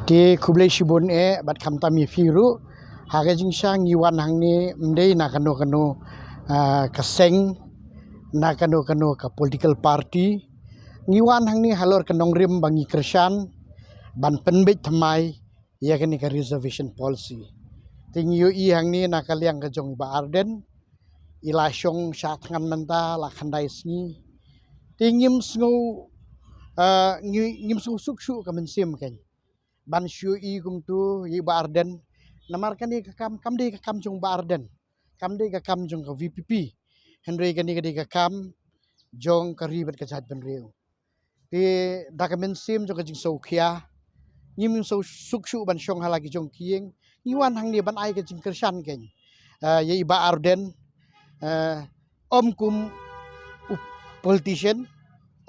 Ti kublai shibun bat kamta mi firu haga jingsha ngiwan hangni mdei na kano kaseng na kano ka political party ngiwan hangni halor kanong rim bangi kersan ban penbet thamai ya kani ka reservation policy ting yu I hangni na kaliang ka jong ba arden ila syong sha thangan menta la khandai sngi tingim sngo ngim suk ka mensim kan ban shu I kum tu yi ba arden namar kani ka kam de ka kam jong ba arden kam de ka kam jong ka VPP henry kani ka kam jong ka ribet ka jat ben reu ti dokumen sim jong ka jing so khia ngim so suk ban syong halagi jong kieng ngiwan hang ni ban ai ka jing kersan ken yi ba arden om kum politician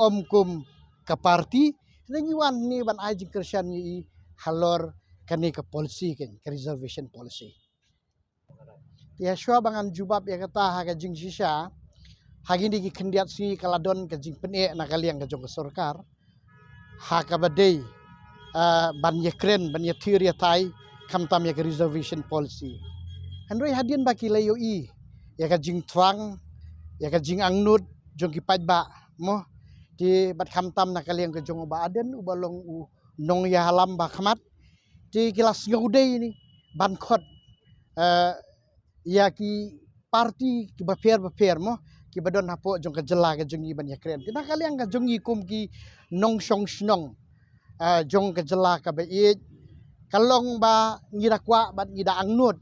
om kum ka party ngiwan ni ban ai jing kersan yi halor kani ka policy ken ka reservation policy ya shwa bangan jubab ya kata ha ka jing shisha hagini ki khendiat si kaladon ka jing pene na kaliang ka jong ka sarkar ha ka badei ban yekren ban yathir ya thai kamtam ya ka reservation policy handroi hadin ba ki layo I ya ka jing twang ya ka jing angnut jong ki paj ba mo ti bat kamtam na kaliang ka jong ba aden ubalong u nong ya halam ba khamat ti kilas ngaudei ni ban khot ya ki party ki ba fair mo ki badon hapo jong ka jela ka jong I ban yakren ti na kaliang ka jong I kum ki nong shong snong jong ka jela ka ba I kalong ba ngira kwa bat ngida angnut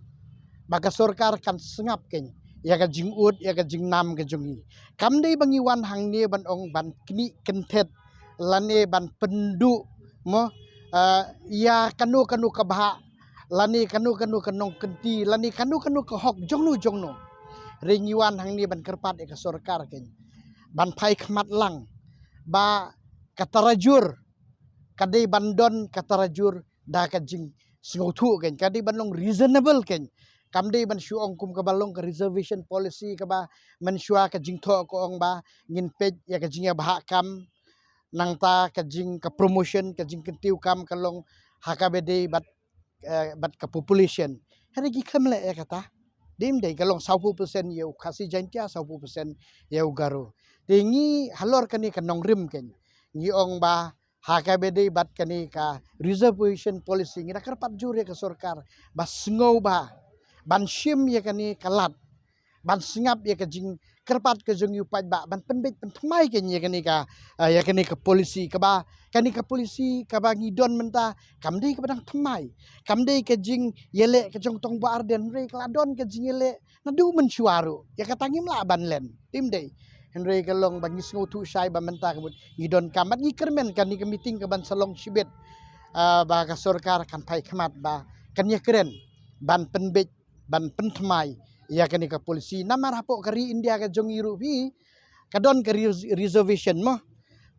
ba ka sarkar kan sengap ken ya ka jing ut ya ka jing nam ka jong I kam dei bangi wan hang ni ban ong ban kni kentet lane ban pendu mo ya kanu ka bah lani kanu kanong kenti lani kanu ka hok jongnu ringiwan hang ni ban kerpat ka sarkar ken ban phai khmat lang ba katarajur kadai bandon katarajur da ka jing singothu ken kadai banlong reasonable ken kamdei ban shuong kum ka balong ka reservation policy ka ba man shua ka jing tho ko ong ba ngin pej ya ka jing ya bah kam nang ta ka jing ka promotion ka jing kentiu kam kalong hakabede bat ka population hari gi khamle ya kata dim dei kalong 20% yeu khasi jantia 20% yeu garo tingi halor kani ka nongrim ken ngi ong ba hakabede bat kani ka reservation policy ngi nakar pat jure ka sarkar bas ngau ba ban shim ya kani kalat ban singap ya ka jing kerpat ka jong yupat ba ban penbet pen thmai ken ya kani ka policy ka ba kani ka policy ka ba ngidon menta kamdei ka badang thmai kamdei ka jing yele ka jong tong ba arden rei kladon ka jing yele na du men shuaru ya katangim la ban len tim dei henry kalong bangi sngo thu sai ba menta ka ngidon kamat ngi kermen kani ka meeting ka ban salong sibet ba ka sarkar kan phai khmat ba kan ya keren ban penbet ban penthmai ya kani ka policy namar hapo kari India ka jong Europe kadon ka reservation mo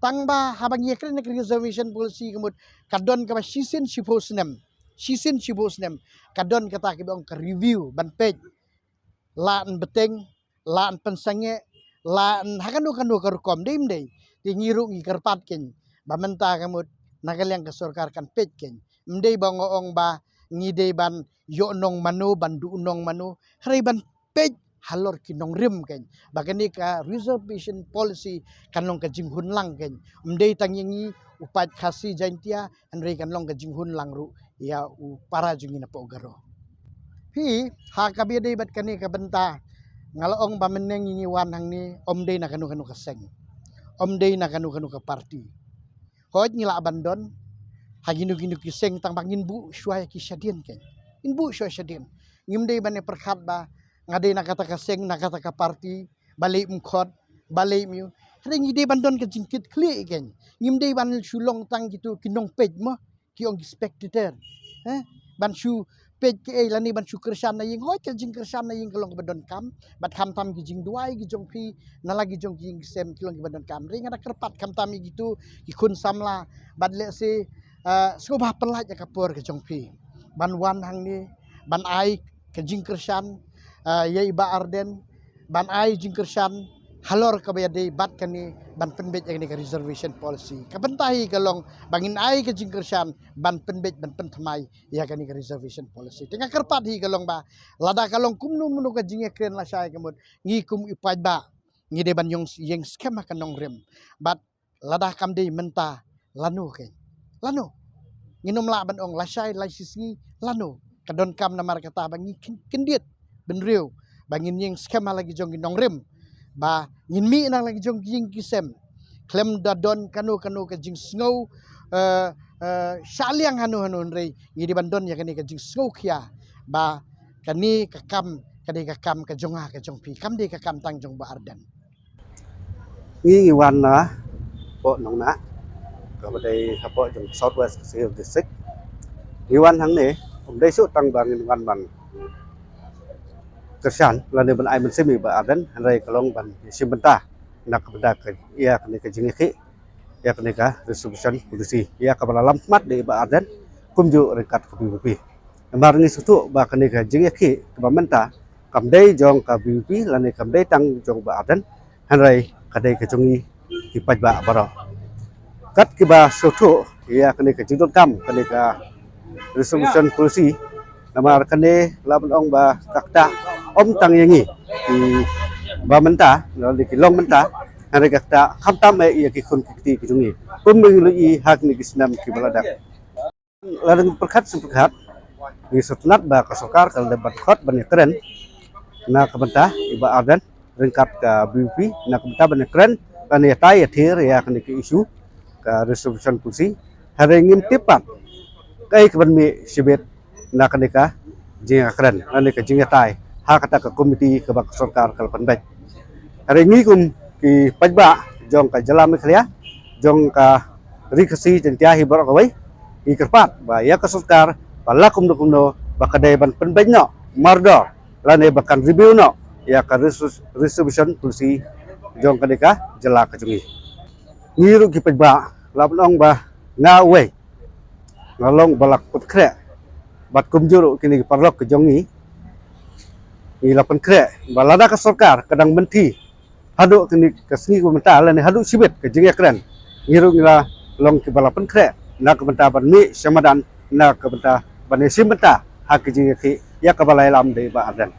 tangba habang yekren ka reservation policy kemud kadon ka ba shisin shibosnem kadon kata ki bang ka review ban page laan beteng laan pensange laan hakanu ka rukom dim dei ti ngiru ngi kerpat ken ba menta kemud nagaliang ka sarkar kan page ken mdei bang ong ba ngidei ban yo nong manu ban du nong manu hari ban pej halor kinong rim ken bagani ka reservation policy kanlong ka jinghun lang ken mdei tangingi upat khasi jantia anrei kanlong ka jinghun lang ru ya u para jungi na po garo hi ha kabide bat kani ka benta ngalaong ba meneng ngi wan hang ni omdei na kanu ka seng omdei na kanu ka party hoj ngila abandon haginu ki seng tang bangin bu shwaya ki shadien ken inbu shwaya shadien ngimdei bane perkhat ba ngadei na kata ka seng na kata ka party balai mkhot balai miu ring ide bandon ka jingkit kli ken ngimdei ban shulong tang gitu kinong pej mo ki ong spectator ban shu pej ke lani ban shu kersan na ying hoj ka jing kersan na ying kalong badon kam bat kam tam ki jing duai ki jong phi na lagi jong jing sem kilong ki badon kam ring ada kerpat kam tam gitu ki khun samla bat le se skoba pelaj ka por ka jong phi ban wan hang ni ban ai ka jing kersan yai ba arden ban ai jing kersan halor ka ba dei bat kani ban penbet yang ni reservation policy. Kapentai kalong bangin ai ke jingkersan ban penbet ban pentamai ya kan ni reservation policy. Tengah kerpat hi kalong ba lada kalong kumnu munu ka jingya kren la sai kemud ngi kum ipai ba ngi de ban yang skema kan nong rem. Bat lada kam de menta lanu ke. Lanu. Nginum la ban ong la sai la sisi lanu. Kadon kam namar kata bangi kendiet benriu bangin yang skema lagi jong nong rem. Ba ngin mi nang lagi jong jing kisem klem dadon kanu ke jing snow syaliang hanu rei ngidi bandon ya kani ke jing snow kia ba kani kakam ke jonga ke jong pi kam de kakam tang jong ba ardan ngi wan na po nong na ka ba dai ka po jong southwest district ngi wan hang neผมได้สู้ตังบางวันบาง kersan lani ban ai semi ba adan rai kalong ban simbenta nak benda ke ia kini ke jingiki ia kini ka resolution polisi ia ka bala lampat de ba adan kumju rekat ke BPP mar ni sutu ba kini ke jingiki ke menta kam dei jong ka BPP lani kam dei tang jong ba adan rai kadai ke jongi ki paj ba baro kat ki ba sutu ia kini ke jingdon kam kini ka resolution polisi namar kene laban ong ba kakta om tang yangi ki ba menta lo di long menta hari kakta khamtam e ya ki khun ki ki jungi puming lu i hak ni kisnam ki baladak ladang perkhat sepekhat ni sutnat ba ka sokar kal debat khot ban keren na ka menta iba adan ringkat ka BPP na ka menta ban keren kan ya tai thir ya kan ki isu ka resolution polisi hari ngin tipat kai ka ban mi sibet na kanika jinga keren kanika jinga tai ha kata ke komiti ke bak sarkar kal panbet hari ni kum ki pajba jong ka jalam khlia jong ka rikasi jentia hibar kawai ki kerpat ba ya ka sarkar pala kumno bakadai ban panbet no mardo lane bakan review no ya ka resolution polisi jong kanika jala ka jungi ngiru ki pajba labnong ba ngawe ngalong balak putkre bat kumjuru kini parlok ke jongi ni lapan kre balada ka sarkar kadang menti hadu kini kasni ko menta la ni hadu sibet ke jinga kren ngiru ngila long ki balapan kre na ka menta ban mi samadan na ka menta ban sim menta hak ke jinga ki ya ka balai lam de ba adan